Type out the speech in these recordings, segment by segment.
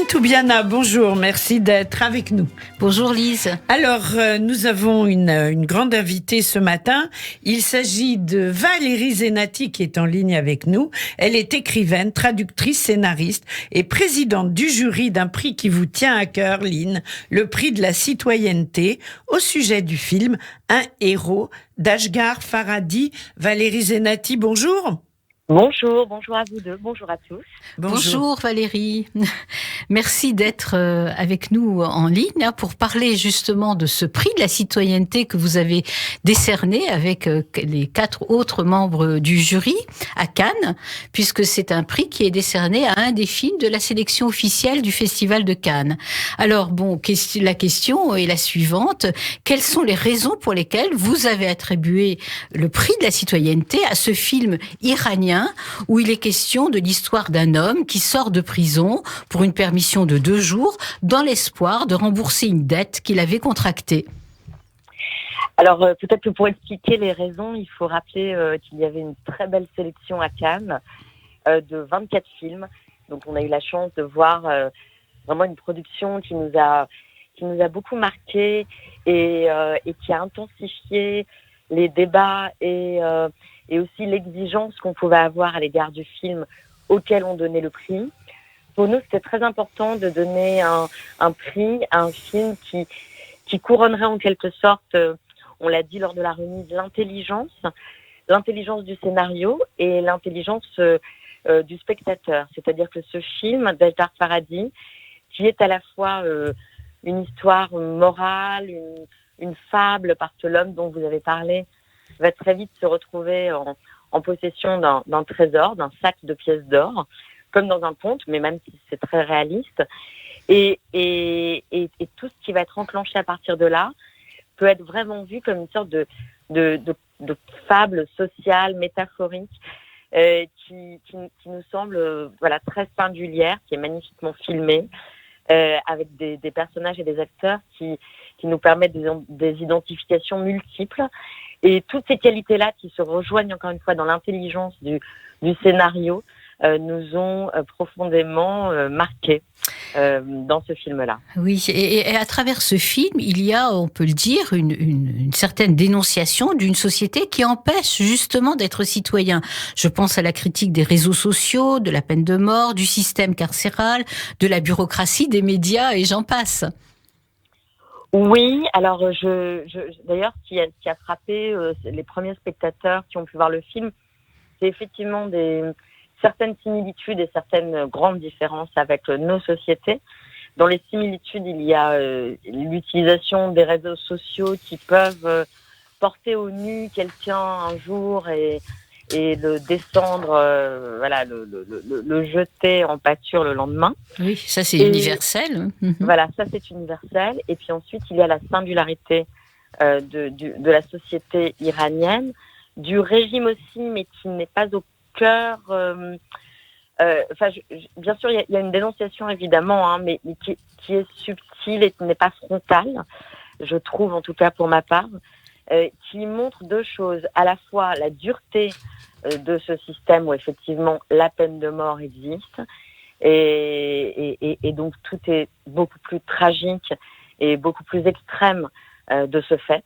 Toubiana, bonjour, merci d'être avec nous. Bonjour Lise. Alors, nous avons une grande invitée ce matin. Il s'agit de Valérie Zenati qui est en ligne avec nous. Elle est écrivaine, traductrice, scénariste et présidente du jury d'un prix qui vous tient à cœur, Lynn, le prix de la citoyenneté, au sujet du film Un héros d'Ashghar Farhadi. Valérie Zenati, bonjour. Bonjour à vous deux, bonjour à tous. Bonjour Valérie, merci d'être avec nous en ligne pour parler justement de ce prix de la citoyenneté que vous avez décerné avec les 4 autres membres du jury à Cannes, puisque c'est un prix qui est décerné à un des films de la sélection officielle du Festival de Cannes. Alors la question est la suivante, quelles sont les raisons pour lesquelles vous avez attribué le prix de la citoyenneté à ce film iranien où il est question de l'histoire d'un homme qui sort de prison pour une permission de 2 jours dans l'espoir de rembourser une dette qu'il avait contractée. Alors peut-être que pour expliquer les raisons, il faut rappeler qu'il y avait une très belle sélection à Cannes de 24 films. Donc on a eu la chance de voir vraiment une production qui nous a beaucoup marqué et qui a intensifié les débats et aussi l'exigence qu'on pouvait avoir à l'égard du film auquel on donnait le prix. Pour nous, c'était très important de donner un prix à un film qui couronnerait en quelque sorte, on l'a dit lors de la remise, l'intelligence du scénario et l'intelligence du spectateur. C'est-à-dire que ce film d'Ashghar Farhadi, qui est à la fois une histoire morale, une fable, parce que l'homme dont vous avez parlé va très vite se retrouver en possession d'un trésor, d'un sac de pièces d'or, comme dans un conte, mais même si c'est très réaliste. Et tout ce qui va être enclenché à partir de là peut être vraiment vu comme une sorte de fable sociale, métaphorique, qui nous semble très singulière, qui est magnifiquement filmée, avec des personnages et des acteurs qui nous permettent des identifications multiples. Et toutes ces qualités-là qui se rejoignent encore une fois dans l'intelligence du scénario nous ont profondément marqués dans ce film-là. Oui, et à travers ce film, il y a, on peut le dire, une certaine dénonciation d'une société qui empêche justement d'être citoyen. Je pense à la critique des réseaux sociaux, de la peine de mort, du système carcéral, de la bureaucratie, des médias et j'en passe. Oui, alors d'ailleurs, ce qui a frappé les premiers spectateurs qui ont pu voir le film, c'est effectivement certaines similitudes et certaines grandes différences avec nos sociétés. Dans les similitudes, il y a l'utilisation des réseaux sociaux qui peuvent porter au nu quelqu'un un jour et le descendre, le jeter en pâture le lendemain. Oui, ça c'est universel. Voilà, ça c'est universel. Et puis ensuite, il y a la singularité de la société iranienne, du régime aussi, mais qui n'est pas au cœur. Bien sûr, il y a une dénonciation évidemment, mais qui est subtile et qui n'est pas frontale, je trouve en tout cas pour ma part, qui montre 2 choses, à la fois la dureté de ce système où effectivement la peine de mort existe et donc tout est beaucoup plus tragique et beaucoup plus extrême de ce fait,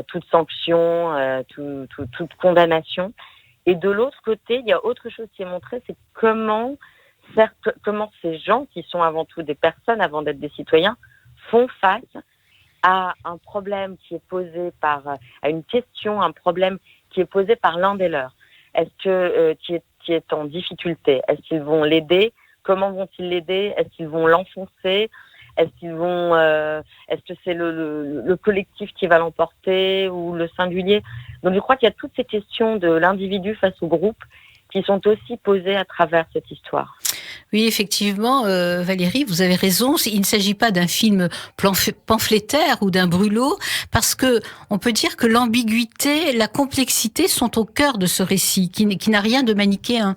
toute sanction, toute condamnation. Et de l'autre côté, il y a autre chose qui est montrée, c'est comment ces gens qui sont avant tout des personnes avant d'être des citoyens font face à un problème qui est posé à une question, un problème qui est posé par l'un des leurs. Est-ce que qui est en difficulté? Est-ce qu'ils vont l'aider? Comment vont-ils l'aider? Est-ce qu'ils vont l'enfoncer? Est-ce que c'est le collectif qui va l'emporter ou le singulier? Donc je crois qu'il y a toutes ces questions de l'individu face au groupe qui sont aussi posées à travers cette histoire. Oui, effectivement, Valérie, vous avez raison. Il ne s'agit pas d'un film pamphlétaire ou d'un brûlot, parce que on peut dire que l'ambiguïté, la complexité sont au cœur de ce récit, qui n'a rien de manichéen.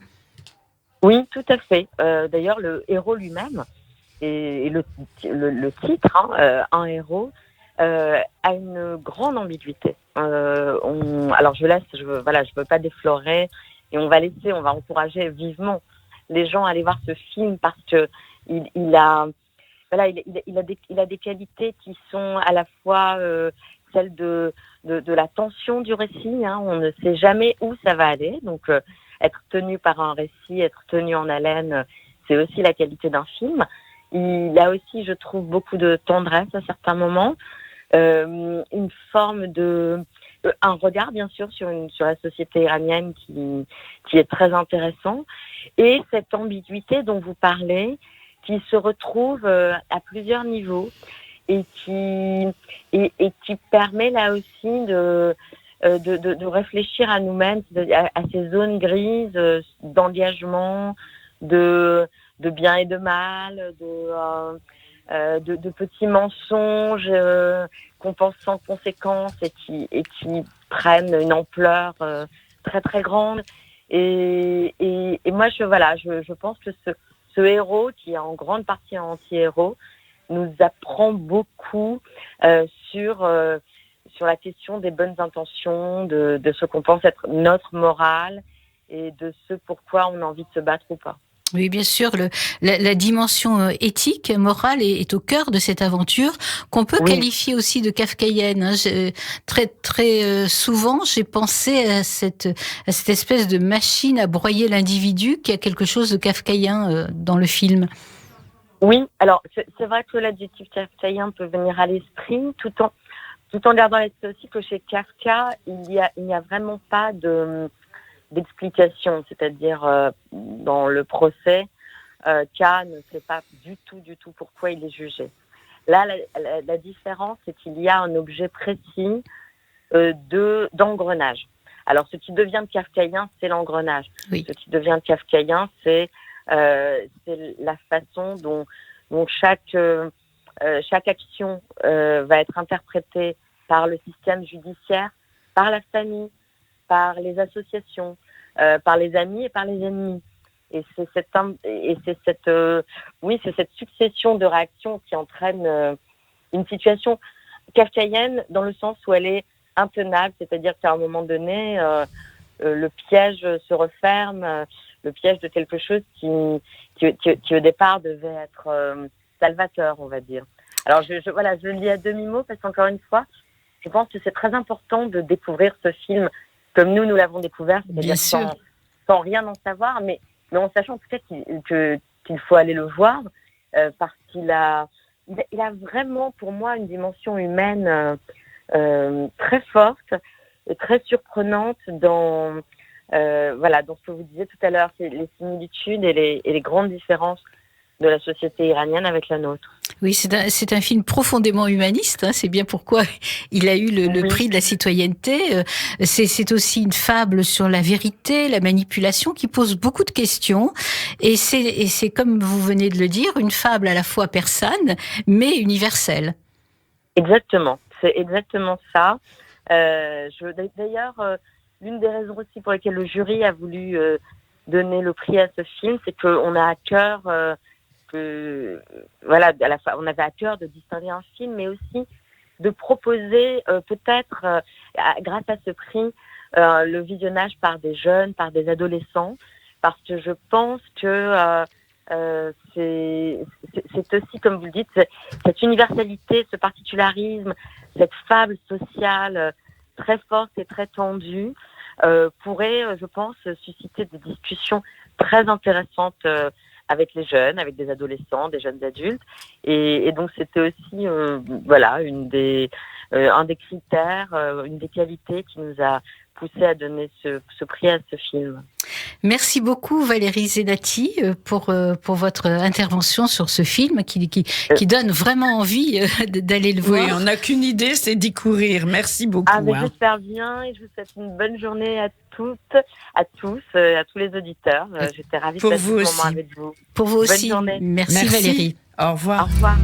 Oui, tout à fait. D'ailleurs, le héros lui-même et le titre, Un héros, a une grande ambiguïté. Alors je veux pas déflorer, et on va encourager vivement les gens à aller voir ce film parce que il a voilà, il a des qualités qui sont à la fois celles de la tension du récit. Hein. On ne sait jamais où ça va aller. Donc, être tenu par un récit, être tenu en haleine, c'est aussi la qualité d'un film. Il a aussi, je trouve, beaucoup de tendresse à certains moments, une forme un regard bien sûr sur la société iranienne qui est très intéressant, et cette ambiguïté dont vous parlez, qui se retrouve à plusieurs niveaux et qui permet là aussi de réfléchir à nous-mêmes, à ces zones grises d'engagement, de bien et de mal, de petits mensonges qu'on pense sans conséquence et qui prennent une ampleur très très grande. Et moi je pense que ce héros, qui est en grande partie un anti-héros, nous apprend beaucoup sur la question des bonnes intentions, de ce qu'on pense être notre morale et de ce pourquoi on a envie de se battre ou pas. Oui, bien sûr, la dimension éthique, morale est au cœur de cette aventure, qu'on peut qualifier aussi de kafkaïenne. Très très souvent, j'ai pensé à cette espèce de machine à broyer l'individu, qui a quelque chose de kafkaïen dans le film. Oui, alors c'est vrai que l'adjectif kafkaïen peut venir à l'esprit, tout en gardant à l'esprit aussi que chez Kafka, il n'y a vraiment pas d'explication, c'est-à-dire dans le procès, K ne sait pas du tout pourquoi il est jugé. Là, la différence, c'est qu'il y a un objet précis d'engrenage. Alors, ce qui devient kafkaïen, c'est l'engrenage. Oui. Ce qui devient kafkaïen, c'est la façon dont chaque action va être interprétée par le système judiciaire, par la famille, par les associations, par les amis et par les ennemis. Et c'est cette succession de réactions qui entraîne une situation kafkaïenne dans le sens où elle est intenable, c'est-à-dire qu'à un moment donné, le piège se referme, le piège de quelque chose qui au départ devait être salvateur, on va dire. Alors je le lis à demi-mot parce qu'encore une fois, je pense que c'est très important de découvrir ce film comme nous l'avons découvert, c'est-à-dire sans rien en savoir, mais en sachant peut-être qu'il faut aller le voir, parce qu'il a vraiment pour moi une dimension humaine très forte et très surprenante dans ce que vous disiez tout à l'heure, c'est les similitudes et les grandes différences de la société iranienne avec la nôtre. Oui, c'est un film profondément humaniste, hein, c'est bien pourquoi il a eu le prix de la citoyenneté. C'est aussi une fable sur la vérité, la manipulation, qui pose beaucoup de questions. Et c'est comme vous venez de le dire, une fable à la fois persane, mais universelle. Exactement, c'est exactement ça. D'ailleurs, l'une des raisons aussi pour lesquelles le jury a voulu donner le prix à ce film, c'est qu'on a à cœur... on avait à cœur de distinguer un film, mais aussi de proposer peut-être, grâce à ce prix, le visionnage par des jeunes, par des adolescents, parce que je pense que c'est aussi, comme vous le dites, cette universalité, ce particularisme, cette fable sociale très forte et très tendue pourrait, je pense, susciter des discussions très intéressantes avec les jeunes, avec des adolescents, des jeunes adultes. Et donc, c'était aussi un des critères, une des qualités qui nous a poussé à donner ce prix à ce film. Merci beaucoup Valérie Zenati pour votre intervention sur ce film qui donne vraiment envie d'aller le voir. Oui, on n'a qu'une idée, c'est d'y courir. Merci beaucoup. J'espère bien et je vous souhaite une bonne journée à toutes, à tous les auditeurs. J'étais ravie de passer ce moment avec vous. Pour vous aussi. Bonne journée. Merci Valérie. Au revoir. Au revoir.